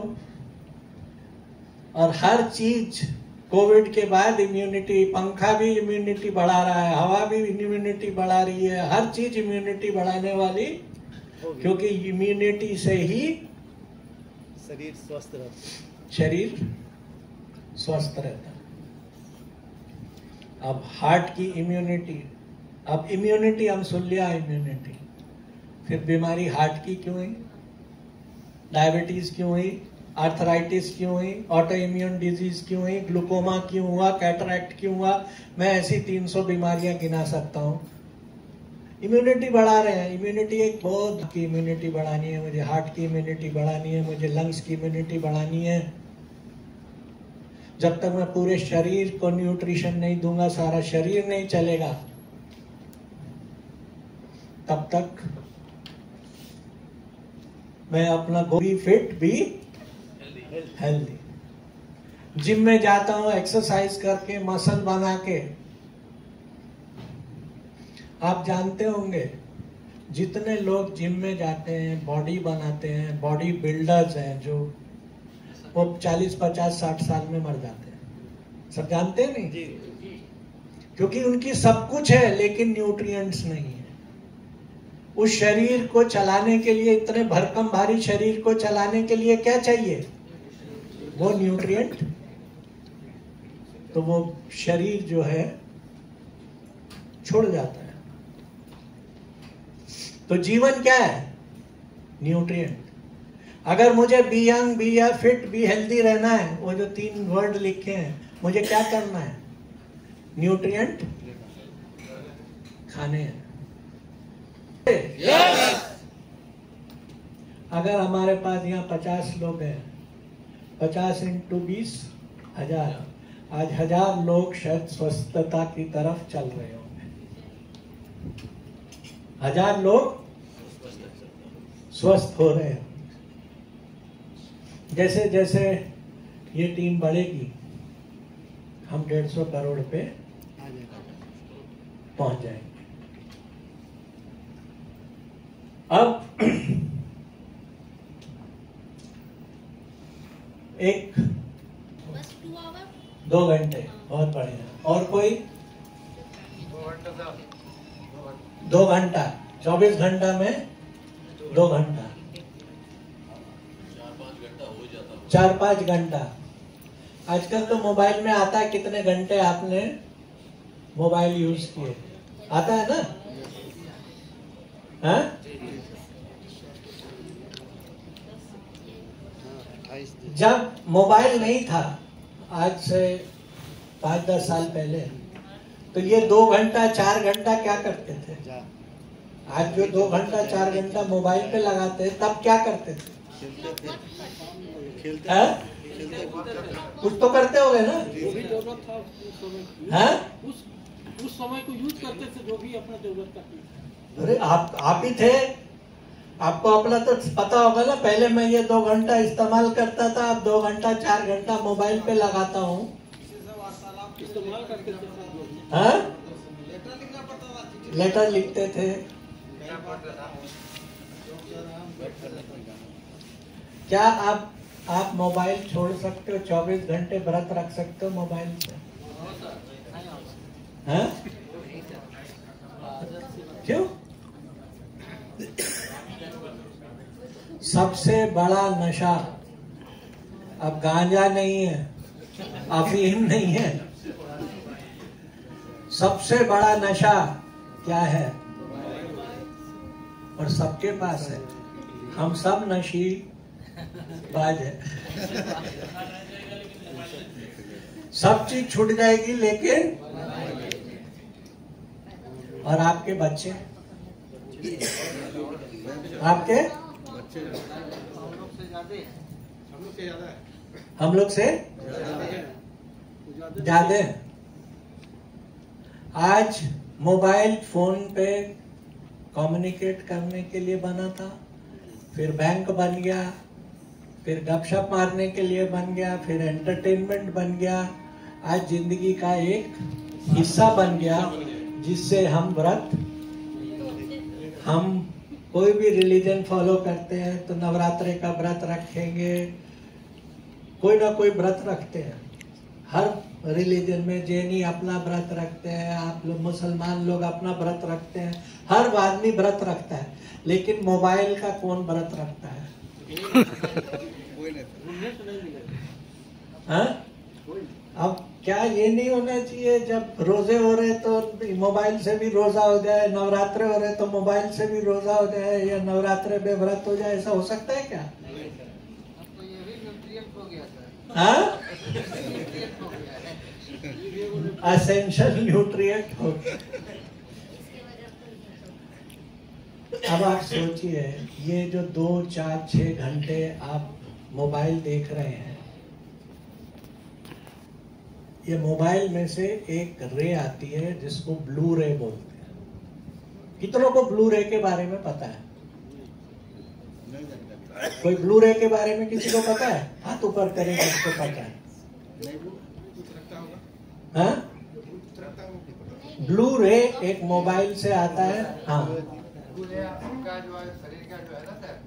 Speaker 1: और हर चीज कोविड के बाद इम्यूनिटी, पंखा भी इम्यूनिटी बढ़ा रहा है, हवा भी इम्यूनिटी बढ़ा रही है, हर चीज इम्यूनिटी बढ़ाने वाली, क्योंकि इम्यूनिटी से ही शरीर स्वस्थ रहता है। अब हार्ट की इम्यूनिटी, अब इम्यूनिटी हम सुन लिया इम्यूनिटी, फिर बीमारी हार्ट की क्यों हुई? डायबिटीज क्यों हुई? आर्थराइटिस क्यों हुई? ऑटो इम्यून डिजीज क्यों हुई? ग्लूकोमा क्यों हुआ? कैटरैक्ट क्यों हुआ? मैं ऐसी 300 बीमारियां गिना सकता हूं। इम्यूनिटी बढ़ा रहे हैं। इम्यूनिटी एक बहुत की इम्यूनिटी बढ़ानी है, मुझे हार्ट की इम्यूनिटी बढ़ानी है, मुझे लंग्स की इम्यूनिटी बढ़ानी है। जब तक मैं पूरे शरीर को न्यूट्रिशन नहीं दूंगा, सारा शरीर नहीं चलेगा, तब तक मैं अपना भी फिट भी हेल्दी। जिम में जाता हूं एक्सरसाइज करके, मसल बना के। आप जानते होंगे जितने लोग जिम में जाते हैं, बॉडी बनाते हैं, बॉडी बिल्डर्स हैं, जो वो 40, 50, 60 साल में मर जाते हैं। सब जानते हैं नहीं? क्योंकि उनकी सब कुछ है लेकिन न्यूट्रिएंट्स नहीं है। उस शरीर को चलाने के लिए, इतने भरकम भारी शरीर को चलाने के लिए क्या चाहिए? वो न्यूट्रिएंट। तो वो शरीर जो है छोड़ जाता है। तो जीवन क्या है? न्यूट्रिएंट। अगर मुझे बी यंग, बी या फिट, बी हेल्दी रहना है, वो जो 3 वर्ड लिखे हैं, मुझे क्या करना है? न्यूट्रिएंट खाने हैं। yes! अगर हमारे पास यहाँ 50 लोग हैं, 50 × 20 1000, आज 1000 लोग शायद स्वस्थता की तरफ चल रहे होंगे। 1000 लोग स्वस्थ हो रहे हैं। जैसे जैसे ये टीम बढ़ेगी हम 150 करोड़ पे पहुंच जाएंगे। अब एक
Speaker 3: बस 2 आवर
Speaker 1: 2 घंटे बहुत बढ़िया। और कोई 2 घंटा 24 घंटा में 2 घंटा 4-5 घंटा। आजकल तो मोबाइल में आता है कितने घंटे आपने मोबाइल यूज किए, आता है ना? हाँ? जब मोबाइल नहीं था आज से 5-10 साल पहले, तो ये 2 घंटा 4 घंटा क्या करते थे? आज जो 2 घंटा 4 घंटा मोबाइल पे लगाते हैं, तब क्या करते थे? हाँ? कुछ तो करते होगे ना?
Speaker 2: जो भी जरूरत था उस समय
Speaker 1: हाँ?
Speaker 2: उस समय को यूज करते थे, जो भी अपना जरूरत का थी।
Speaker 1: अरे आप ही थे, आपको अपना तो पता होगा ना। पहले मैं ये 2 घंटा इस्तेमाल करता था, अब 2 घंटा 4 घंटा मोबाइल पे लगाता हूँ।
Speaker 2: इस्तेमाल करते थे।
Speaker 1: हाँ? लेटर लिखते थे। क्या आप मोबाइल छोड़ सकते हो? 24 घंटे व्रत रख सकते हो मोबाइल से? हाँ? क्यों? सबसे बड़ा नशा अब गांजा नहीं है, अफीम नहीं है। सबसे बड़ा नशा क्या है? और सबके पास है। हम सब नशी बाज है। सब चीज छूट जाएगी, लेकिन और आपके बच्चे, आपके हम लोग से ज्यादा। आज मोबाइल फोन पे कम्युनिकेट करने के लिए बना था, फिर बैंक बन गया, फिर गपशप मारने के लिए बन गया, फिर एंटरटेनमेंट बन गया। आज जिंदगी का एक हिस्सा बन गया, जिससे हम कोई भी रिलीजन फॉलो करते हैं तो नवरात्रे का व्रत रखेंगे, कोई ना कोई व्रत रखते हैं। हर रिलीजन में जैनी अपना व्रत रखते हैं, आप लोग मुसलमान लोग अपना व्रत रखते हैं, हर आदमी व्रत रखता है। लेकिन मोबाइल का कौन व्रत रखता है? हाँ? अब क्या ये नहीं होना चाहिए जब रोजे हो रहे तो मोबाइल से भी रोजा हो जाए, नवरात्रे हो रहे तो मोबाइल से भी रोजा हो जाए, या नवरात्रे में व्रत हो जाए? ऐसा हो सकता है क्या? हाँ? एसेंशियल न्यूट्रिएंट हो। अब आप सोचिए, ये जो 2, 4, 6 घंटे आप मोबाइल देख रहे हैं, ये मोबाइल में से एक रे आती है जिसको ब्लू रे बोलते हैं। कितनों को ब्लू रे के बारे में पता है? कोई ब्लू रे के बारे में किसी को पता है? हाथ ऊपर करेगा जिसको पता है। हाँ? ब्लू रे एक मोबाइल से आता है। हाँ,
Speaker 6: का जो है शरीर का जो है ना सर,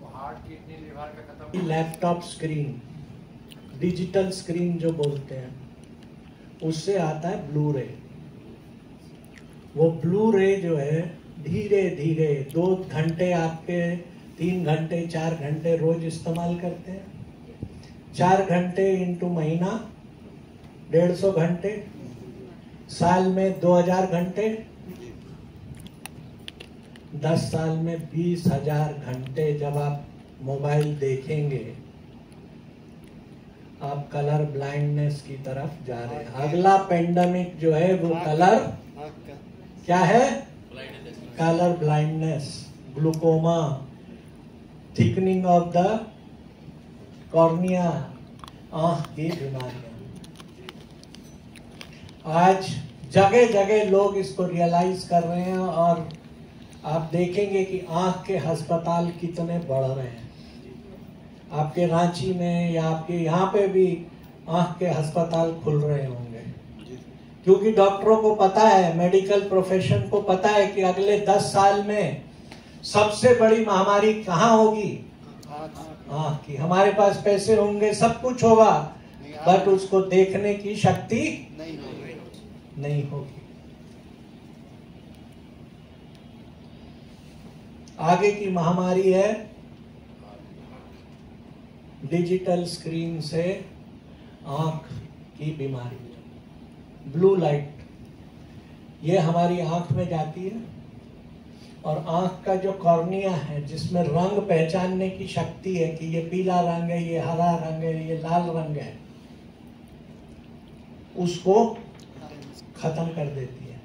Speaker 6: वो हार्ट, किडनी, लिवर का खत्म।
Speaker 1: लैपटॉप स्क्रीन, डिजिटल स्क्रीन जो बोलते हैं, उससे आता है ब्लू रे। वो ब्लू रे जो है धीरे धीरे 2 घंटे आपके 3 घंटे 4 घंटे रोज इस्तेमाल करते हैं। 4 घंटे इंटू महीना 150 घंटे, साल में 2000 घंटे, 10 साल में 20,000 घंटे जब आप मोबाइल देखेंगे, आप कलर ब्लाइंडनेस की तरफ जा रहे हैं। अगला पेंडेमिक जो है वो कलर क्या है? Colour blindness, glaucoma, thickening of the cornea, आंख की बीमारियां। आज जगह जगह लोग इसको रियलाइज कर रहे हैं और आप देखेंगे कि आंख के अस्पताल कितने बढ़ रहे हैं। आपके रांची में या आपके यहाँ पे भी आंख के अस्पताल खुल रहे होंगे, क्योंकि डॉक्टरों को पता है, मेडिकल प्रोफेशन को पता है कि अगले 10 साल में सबसे बड़ी महामारी कहाँ होगी? आंख की। हमारे पास पैसे होंगे, सब कुछ होगा, बट उसको देखने की शक्ति नहीं होगी। आगे की महामारी है डिजिटल स्क्रीन से आंख की बीमारी, ब्लू लाइट। ये हमारी आंख में जाती है और आंख का जो कॉर्निया है, जिसमें रंग पहचानने की शक्ति है कि ये पीला रंग है, ये हरा रंग है, ये लाल रंग है, उसको खत्म कर देती है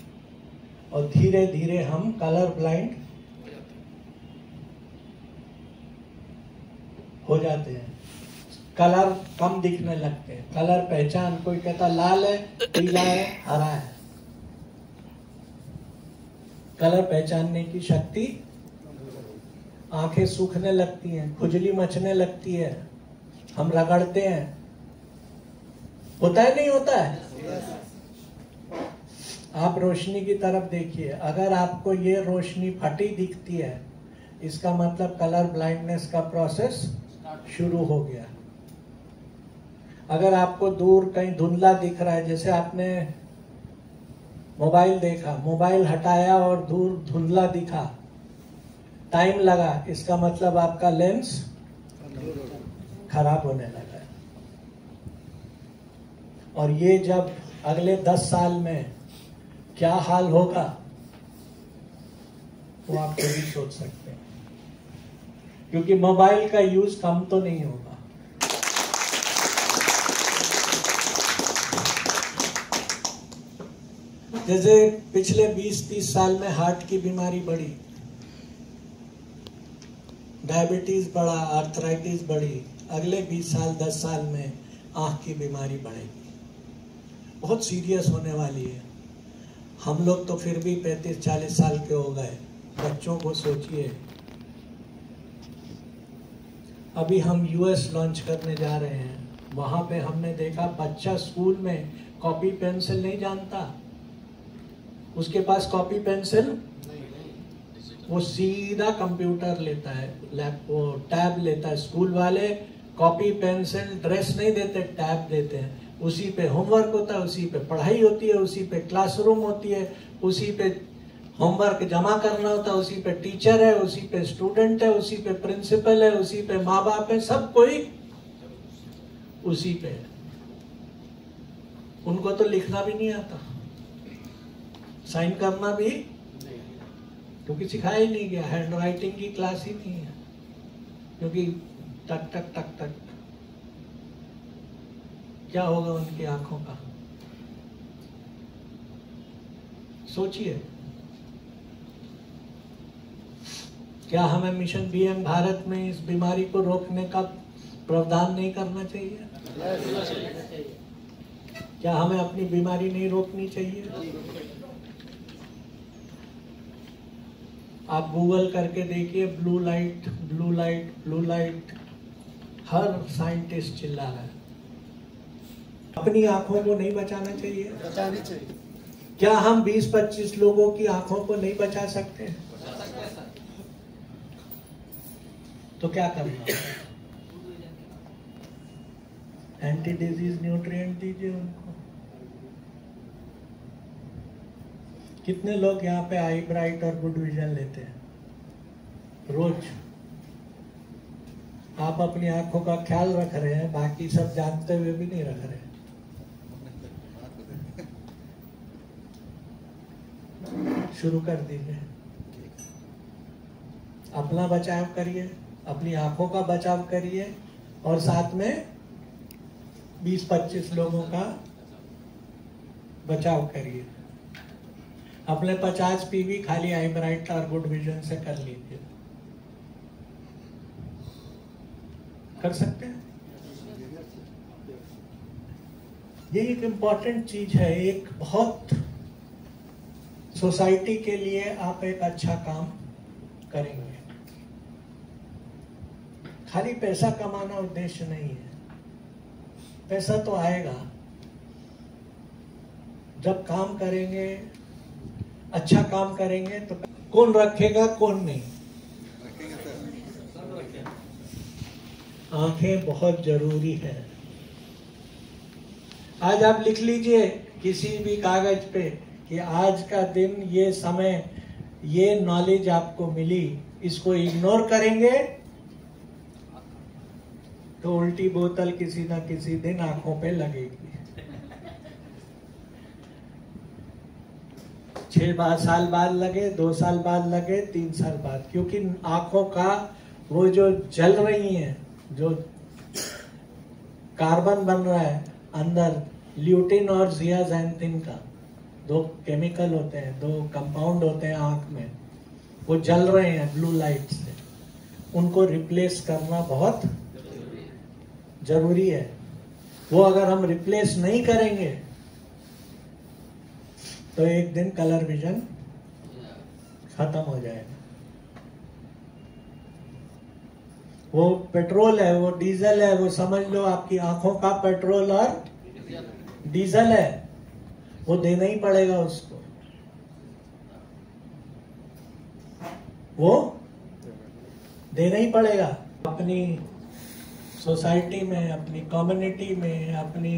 Speaker 1: और धीरे धीरे हम कलर ब्लाइंड हो जाते हैं। कलर कम दिखने लगते हैं, कलर पहचान, कोई कहता लाल है, पीला है, हरा है, कलर पहचानने की शक्ति, आंखें सूखने लगती हैं, खुजली मचने लगती है, हम रगड़ते हैं, होता है नहीं होता है? आप रोशनी की तरफ देखिए, अगर आपको ये रोशनी फटी दिखती है, इसका मतलब कलर ब्लाइंडनेस का प्रोसेस शुरू हो गया। अगर आपको दूर कहीं धुंधला दिख रहा है, जैसे आपने मोबाइल देखा, मोबाइल हटाया और दूर धुंधला दिखा, टाइम लगा, इसका मतलब आपका लेंस खराब होने लगा है। और ये जब अगले 10 साल में क्या हाल होगा वो आप कभी सोच सकते हैं, क्योंकि मोबाइल का यूज कम तो नहीं होगा। जैसे पिछले 20-30 साल में हार्ट की बीमारी बढ़ी, डायबिटीज बढ़ा, आर्थराइटिस बढ़ी, अगले 20 साल 10 साल में आंख की बीमारी बढ़ेगी, बहुत सीरियस होने वाली है। हम लोग तो फिर भी 35-40 साल के हो गए, बच्चों को सोचिए। अभी हम यूएस लॉन्च करने जा रहे हैं, वहां पे हमने देखा बच्चा स्कूल में कॉपी पेंसिल नहीं जानता, उसके पास कॉपी पेंसिल, वो सीधा कंप्यूटर लेता है, लैपटॉप टैब लेता है। स्कूल वाले कॉपी पेंसिल ड्रेस नहीं देते, टैब देते हैं, उसी पे होमवर्क होता है, उसी पे पढ़ाई होती है, उसी पे क्लासरूम होती है, उसी पे होमवर्क जमा करना होता है, उसी पे टीचर है, उसी पे स्टूडेंट है, उसी पे प्रिंसिपल है, उसी पे माँ बाप है, सब कोई उसी पे है। उनको तो लिखना भी नहीं आता, साइन करना भी, क्योंकि सिखाया ही नहीं गया, हैंड राइटिंग की क्लास ही नहीं है, क्योंकि टक टक टक टक। क्या होगा उनकी आंखों का? सोचिए। क्या हमें मिशन बीएम भारत में इस बीमारी को रोकने का प्रावधान नहीं करना चाहिए? क्या हमें अपनी बीमारी नहीं रोकनी चाहिए? आप गूगल करके देखिए, blue light, blue light, blue light, हर साइंटिस्ट चिल्ला रहा है। अपनी आंखों को नहीं बचाना चाहिए?
Speaker 7: बचानी चाहिए।
Speaker 1: क्या हम 20-25 लोगों की आंखों को नहीं बचा सकते? तो क्या करना? एंटी डिजीज न्यूट्रिएंट दीजिए उनको। कितने लोग यहाँ पे आई ब्राइट और गुड विजन लेते हैं रोज? आप अपनी आंखों का ख्याल रख रहे हैं, बाकी सब जानते हुए भी नहीं रख रहे। शुरू कर दीजिए, अपना बचाव करिए, अपनी आंखों का बचाव करिए और साथ में 20-25 लोगों का बचाव करिए। अपने 50 पीवी खाली आई ब्राइट और गुड विजन से कर लीजिए। कर सकते हैं? ये एक इम्पॉर्टेंट चीज है, एक बहुत सोसाइटी के लिए आप एक अच्छा काम करेंगे। खाली पैसा कमाना उद्देश्य नहीं है, पैसा तो आएगा जब काम करेंगे, अच्छा काम करेंगे तो कौन रखेगा कौन नहीं। आंखें बहुत जरूरी है। आज आप लिख लीजिए किसी भी कागज पे कि आज का दिन, ये समय, ये नॉलेज आपको मिली, इसको इग्नोर करेंगे तो उल्टी बोतल किसी ना किसी दिन आंखों पे लगेगी। 6 साल बाद लगे, 2 साल बाद लगे, 3 साल बाद, क्योंकि आंखों का वो जो जल रही है, जो कार्बन बन रहा है अंदर, ल्यूटिन और जियाज़ैंथिन का 2 केमिकल होते हैं, 2 कंपाउंड होते हैं आंख में, वो जल रहे हैं ब्लू लाइट से, उनको रिप्लेस करना बहुत जरूरी है। वो अगर हम रिप्लेस नहीं करेंगे तो एक दिन कलर विजन खत्म हो जाएगा। वो पेट्रोल है, वो डीजल है, वो समझ लो आपकी आंखों का पेट्रोल और डीजल है, वो देना ही पड़ेगा उसको, वो देना ही पड़ेगा। अपनी सोसाइटी में, अपनी कम्युनिटी में, अपनी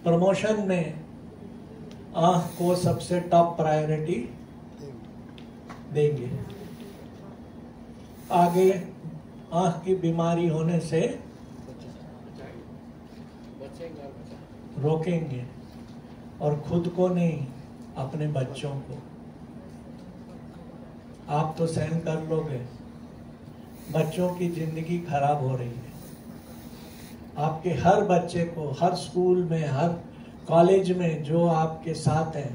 Speaker 1: प्रमोशन में आंख को सबसे टॉप प्रायोरिटी देंगे। आगे आंख की बीमारी होने से रोकेंगे, और खुद को नहीं, अपने बच्चों को। आप तो सहन कर लोगे, बच्चों की जिंदगी खराब हो रही है। आपके हर बच्चे को, हर स्कूल में, हर कॉलेज में जो आपके साथ है,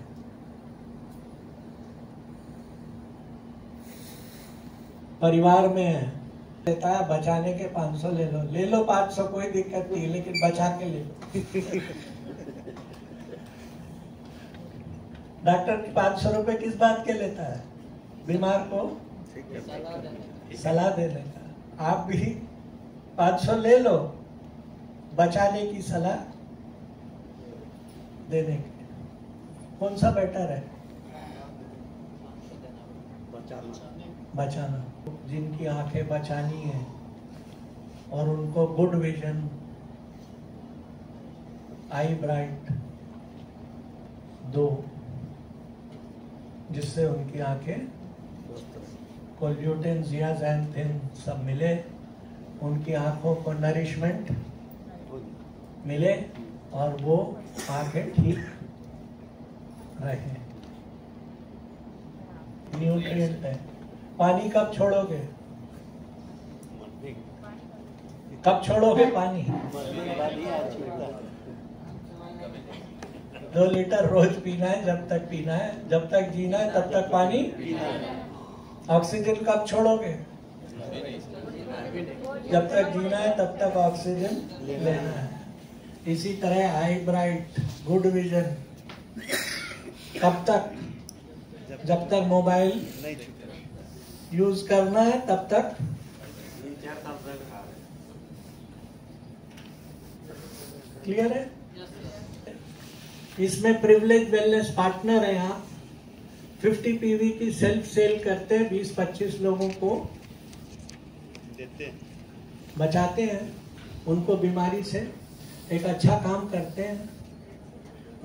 Speaker 1: परिवार में है, कहता है बचाने के 500 ले लो, ले लो 500, कोई दिक्कत नहीं, लेकिन बचा के ले लो। डॉक्टर 500 रुपए किस बात के लेता है? बीमार को सलाह देने का। आप भी 500 ले लो, बचाने की सलाह देने की। कौन सा बेटर है? बचाना। जिनकी आंखें बचानी है और उनको गुड विजन, आई ब्राइट दो, जिससे उनकी आंखें को ल्यूटिन, जियाज़ैंथिन सब मिले, उनकी आंखों को नरिशमेंट मिले और वो आंखें ठीक रहे। न्यूट्रिएंट है। पानी कब छोड़ोगे? कब छोड़ोगे पानी? 2 लीटर रोज पीना है, जब तक पीना है, जब तक जीना है तब तक पानी। ऑक्सीजन कब छोड़ोगे? जब तक जीना है तब तक ऑक्सीजन लेना है। इसी तरह आई ब्राइट, गुड विजन कब तक? जब तक मोबाइल यूज करना है तब तक। क्लियर है? इसमें प्रिविलेज वेलनेस पार्टनर है। आप 50 पीवी की सेल्फ सेल करते हैं, 20-25 लोगों को देते हैं, बचाते हैं उनको बीमारी से, एक अच्छा काम करते हैं।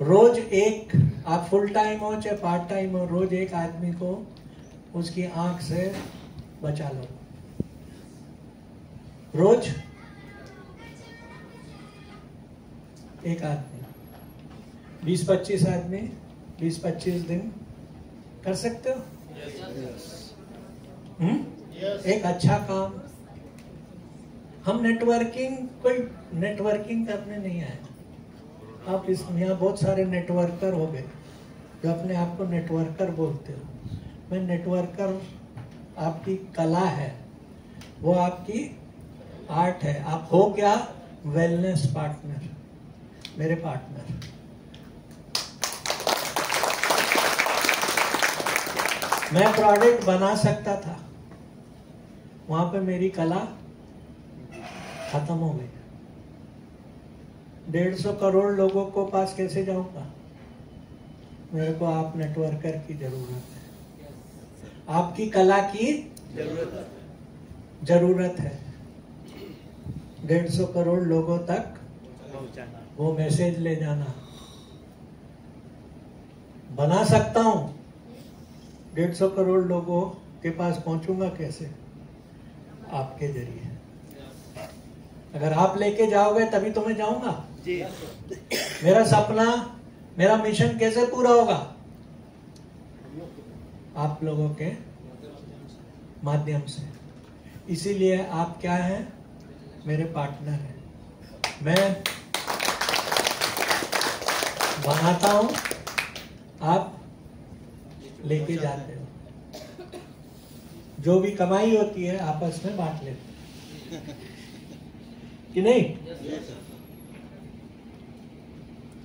Speaker 1: रोज एक, आप फुल टाइम हो चाहे पार्ट टाइम हो, रोज एक आदमी को उसकी आंख से बचा लो। रोज एक आदमी, 20-25 आदमी, 20-25 दिन कर सकते हो। एक अच्छा काम। हम नेटवर्किंग, कोई नेटवर्किंग करने नहीं आए। आप इस यहाँ बहुत सारे नेटवर्कर हो गए जो अपने आप को नेटवर्कर बोलते हो। मैं नेटवर्कर आपकी कला है, वो आपकी आर्ट है। आप हो क्या? वेलनेस पार्टनर, मेरे पार्टनर। मैं प्रोडक्ट बना सकता था, वहां पे मेरी कला खत्म हो गई। 150 करोड़ लोगों को पास कैसे जाऊंगा? मेरे को आप नेटवर्कर की जरूरत है, आपकी कला की जरूरत है। 150 करोड़ लोगों तक वो मैसेज ले जाना। बना सकता हूं, 150 करोड़ लोगों के पास पहुंचूंगा कैसे? आपके जरिए। अगर आप लेके जाओगे तभी तो मैं जाऊंगा। मेरा सपना, मेरा मिशन कैसे पूरा होगा? आप लोगों के माध्यम से। इसीलिए आप क्या हैं? मेरे पार्टनर हैं। मैं बनाता हूं, आप लेके जाते हो। जो भी कमाई होती है आपस में बांट लेते हैं कि नहीं?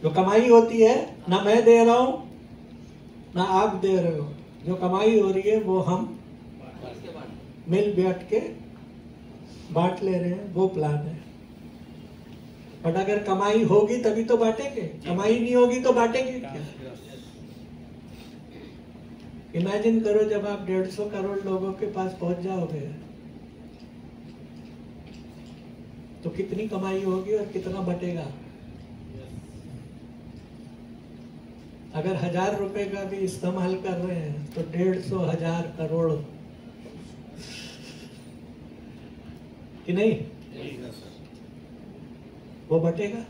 Speaker 1: जो कमाई होती है, ना मैं दे रहा हूं ना आप दे रहे हो, जो कमाई हो रही है वो हम मिल बैठ के बांट ले रहे हैं, वो प्लान है। बट अगर कमाई होगी तभी तो बांटेंगे, कमाई नहीं होगी तो बांटेंगे क्या? इमेजिन करो जब आप 150 करोड़ लोगों के पास पहुंच जाओगे तो कितनी कमाई होगी और कितना बटेगा। अगर 1000 रुपए का भी इस्तेमाल कर रहे हैं तो 150,000 करोड़ कि नहीं? वो बटेगा।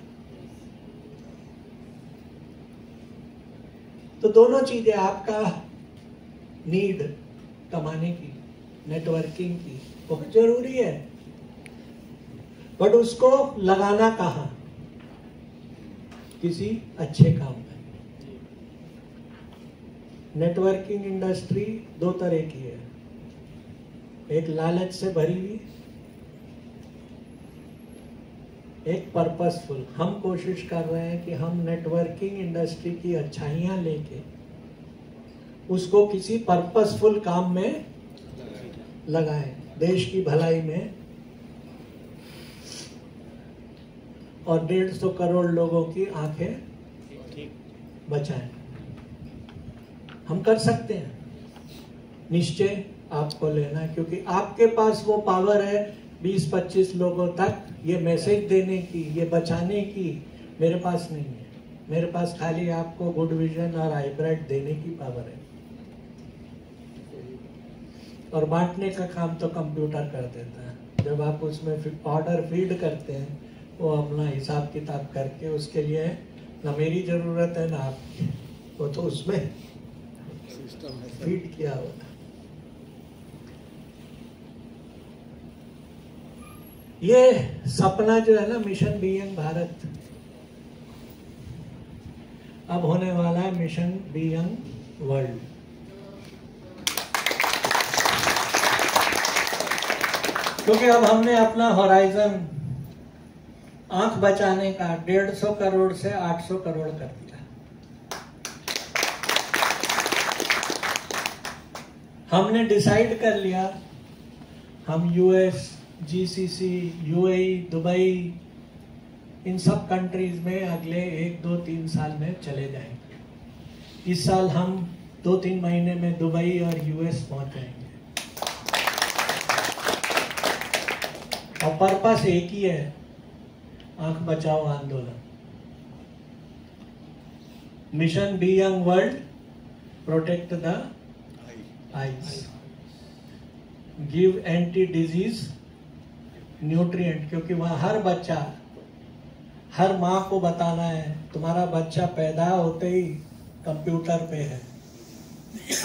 Speaker 1: तो दोनों चीजें, आपका नीड कमाने की, नेटवर्किंग की बहुत जरूरी है, बट उसको लगाना कहाँ? किसी अच्छे काम में। नेटवर्किंग इंडस्ट्री दो तरह की है, एक लालच से भरी हुई, एक पर्पसफुल। हम कोशिश कर रहे हैं कि हम नेटवर्किंग इंडस्ट्री की अच्छाइयां लेके उसको किसी पर्पसफुल काम में लगाएं, देश की भलाई में, और 150 करोड़ लोगों की आंखें बचाएं। हम कर सकते हैं। निश्चय आपको लेना है, क्योंकि आपके पास वो पावर है 20-25 लोगों तक ये मैसेज देने की, ये बचाने की। मेरे पास नहीं है। मेरे पास खाली आपको गुड विजन और हाइब्रिड देने की पावर है, और बांटने का काम तो कंप्यूटर कर देता है। जब आप उसमें ऑर्डर फीड करते हैं, वो अपना हिसाब किताब करके, उसके लिए ना मेरी जरूरत है ना आपकी, वो तो उसमें फीड किया होता। ये सपना जो है ना, मिशन बी यंग भारत, अब होने वाला है मिशन बी यंग वर्ल्ड। क्योंकि अब हमने अपना होराइजन आंख बचाने का 150 करोड़ से 800 करोड़ कर दिया। हमने डिसाइड कर लिया, हम यूएस, जीसीसी, यूएई, दुबई, इन सब कंट्रीज में अगले 1-2-3 साल में चले जाएंगे। इस साल हम 2-3 महीने में दुबई और यूएस पहुंच जाएंगे। और पर्पस एक ही है, आंख बचाओ आंदोलन। Mission be young world, protect the eyes, give anti disease nutrient. क्योंकि वहां हर बच्चा, हर माँ को बताना है तुम्हारा बच्चा पैदा होते ही कंप्यूटर पे है।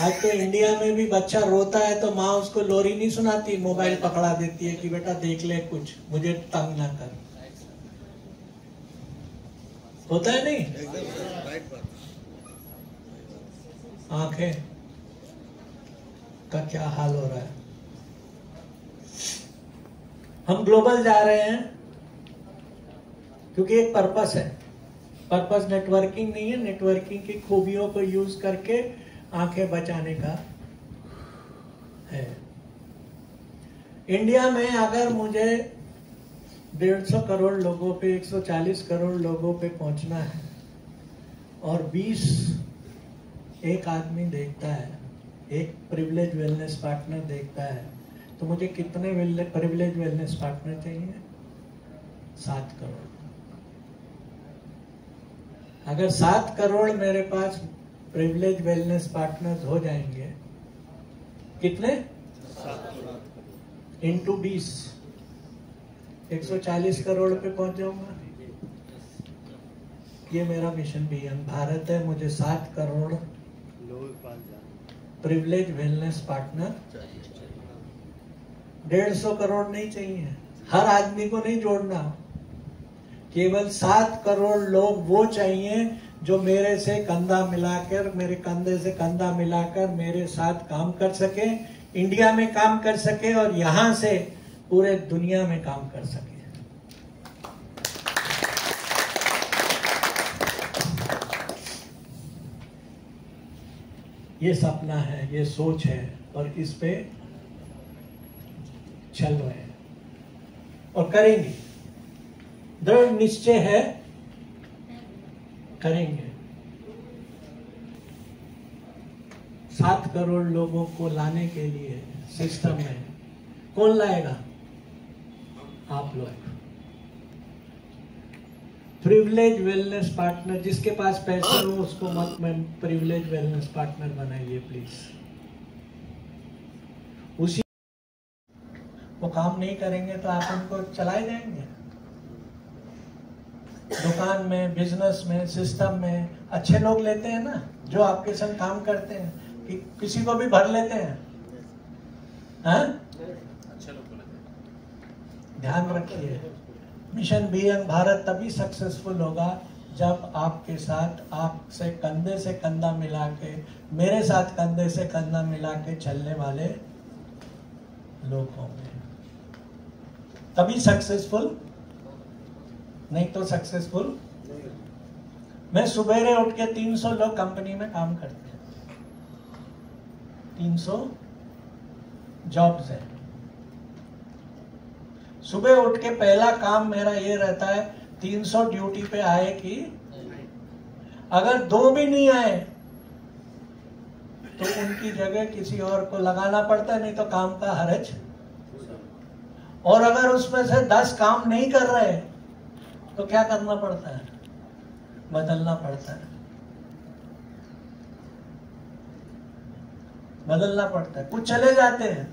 Speaker 1: आज तो इंडिया में भी बच्चा रोता है तो माँ उसको लोरी नहीं सुनाती, मोबाइल पकड़ा देती है कि बेटा देख ले कुछ, मुझे तंग ना कर। होता है नहीं? आंखें का क्या हाल हो रहा है। हम ग्लोबल जा रहे हैं क्योंकि एक पर्पस है। पर्पस नेटवर्किंग नहीं है, नेटवर्किंग की खूबियों को यूज करके आंखें बचाने का है। इंडिया में अगर मुझे 150 करोड़ लोगों पे 140 करोड़ लोगों पे पहुंचना है और 20 एक आदमी देखता है, एक प्रिविलेज वेलनेस पार्टनर देखता है, तो मुझे कितने प्रिविलेज वेलनेस पार्टनर चाहिए? 7 करोड़। अगर 7 करोड़ मेरे पास प्रिविलेज वेलनेस पार्टनर्स हो जाएंगे, कितने? इंटू 20, 140 करोड़ पे पहुंच जाऊंगा। ये मेरा मिशन विजन भारत है। मुझे 7 crore privilege wellness partner, 150 crore नहीं चाहिए। हर आदमी को नहीं जोड़ना, केवल 7 करोड़ लोग वो चाहिए जो मेरे से कंधा मिलाकर, मेरे कंधे से कंधा मिलाकर मेरे साथ काम कर सके, इंडिया में काम कर सके और यहां से पूरे दुनिया में काम कर सके। ये सपना है, ये सोच है और इस पे चल रहे हैं और करेंगे। दृढ़ निश्चय है, करेंगे। 7 करोड़ लोगों को लाने के लिए सिस्टम में कौन लाएगा? आप लोग। प्रिविलेज वेलनेस पार्टनर, जिसके पास पैसे हो उसको मत में प्रिविलेज वेलनेस पार्टनर बनाइए प्लीज। उसी वो काम नहीं करेंगे तो आप उनको चलाए जाएंगे। दुकान में, बिजनेस में, सिस्टम में अच्छे लोग लेते हैं ना, जो आपके संग काम करते हैं, कि किसी को भी भर लेते हैं। हाँ? ध्यान रखिए, मिशन विजन भारत तभी सक्सेसफुल होगा जब आपके साथ, आपसे कंधे से कंधा मिला के, मेरे साथ कंधे से कंधा मिला के चलने वाले लोग होंगे, तभी सक्सेसफुल। नहीं तो सक्सेसफुल। मैं सुबेरे उठ के 300 लोग कंपनी में काम करते हैं, 300 जॉब्स है। सुबह उठ के पहला काम मेरा ये रहता है, 300 ड्यूटी पे आए कि अगर 2 भी नहीं आए तो उनकी जगह किसी और को लगाना पड़ता है, नहीं तो काम का हरज। और अगर उसमें से 10 काम नहीं कर रहे तो क्या करना पड़ता है? बदलना पड़ता है, बदलना पड़ता है। कुछ चले जाते हैं,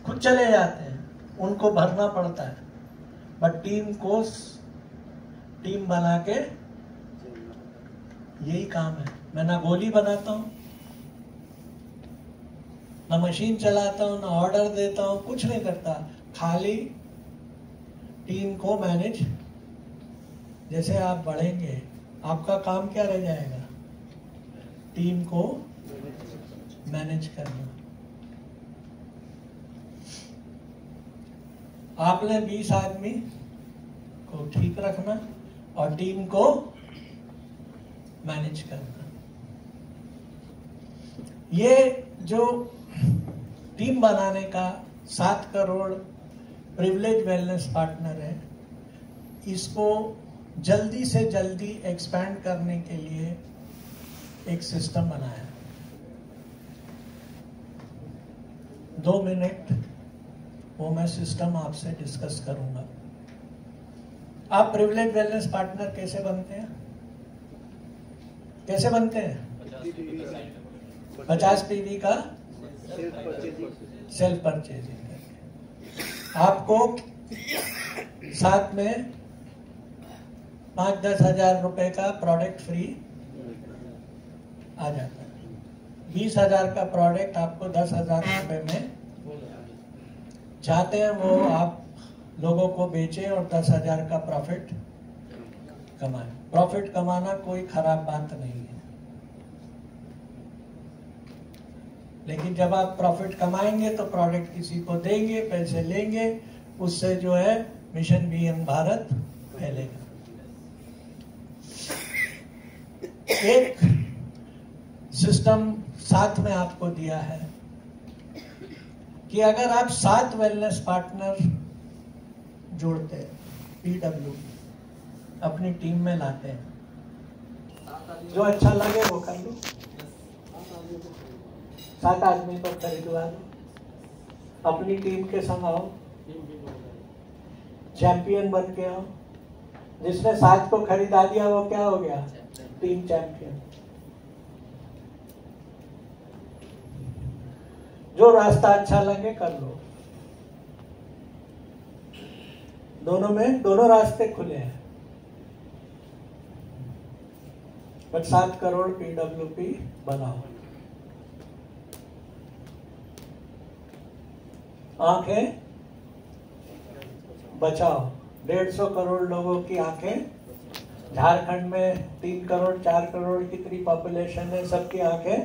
Speaker 1: खुद चले जाते हैं, उनको भरना पड़ता है। बट टीम बना के, यही काम है। मैं ना गोली बनाता हूं, ना मशीन चलाता हूं, ना ऑर्डर देता हूं, कुछ नहीं करता, खाली टीम को मैनेज। जैसे आप बढ़ेंगे, आपका काम क्या रह जाएगा? टीम को मैनेज करना। आपने 20 आदमी को ठीक रखना और टीम को मैनेज करना। ये जो टीम बनाने का 7 करोड़ प्रिविलेज वेलनेस पार्टनर है, इसको जल्दी से जल्दी एक्सपैंड करने के लिए एक सिस्टम बनाया। 2 मिनट वो मैं सिस्टम आपसे डिस्कस करूंगा। आप प्रिविलेज वेलनेस पार्टनर कैसे बनते हैं? कैसे बनते हैं? 50 PV का सेल्फ परचेजिंग करके आपको साथ में 5-10 हजार रुपए का प्रोडक्ट फ्री आ जाता है। 20,000 का प्रोडक्ट आपको 10,000 रुपए में चाहते हैं वो आप लोगों को बेचे और 10,000 का प्रॉफिट कमाए। प्रॉफिट कमाना कोई खराब बात नहीं है, लेकिन जब आप प्रॉफिट कमाएंगे तो प्रोडक्ट किसी को देंगे, पैसे लेंगे, उससे जो है मिशन विजन भारत फैलेगा। एक सिस्टम साथ में आपको दिया है, कि अगर आप 7 वेलनेस पार्टनर जोड़ते हैं, पीडब्ल्यू अपनी टीम में लाते हैं, जो अच्छा लगे वो कर लो। 7 आदमी को खरीदवा दो, अपनी टीम के संग आओ, चैंपियन बन के आओ। जिसने 7 को खरीदा दिया वो क्या हो गया? Team champion. जो रास्ता अच्छा लगे कर लो। दोनों रास्ते खुले हैं। बट 7 करोड़ पीडब्ल्यूपी बनाओ। आंखें बचाओ। 150 करोड़ लोगों की आंखें, झारखंड में 3 करोड़ 4 करोड़ कितनी पॉपुलेशन है, सबकी आंखें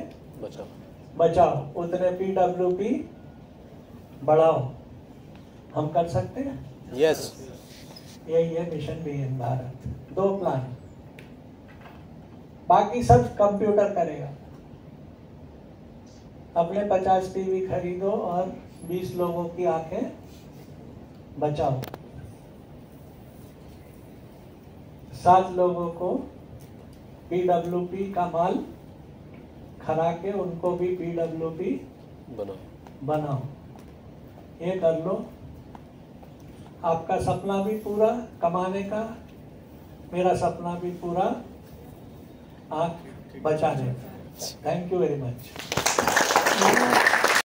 Speaker 1: बचाओ। उतने पीडब्ल्यूपी बढ़ाओ। हम कर सकते हैं?
Speaker 7: यस।
Speaker 1: यही है मिशन बीएन भारत। 2 प्लान, बाकी सब कंप्यूटर करेगा। अपने 50 टीवी खरीदो और 20 लोगों की आंखें बचाओ। 7 लोगों को पीडब्ल्यूपी का माल खरा के उनको भी पीडब्ल्यूपी बनाओ। ये कर लो, आपका सपना भी पूरा कमाने का, मेरा सपना भी पूरा आंख बचाने का। Thank you very much.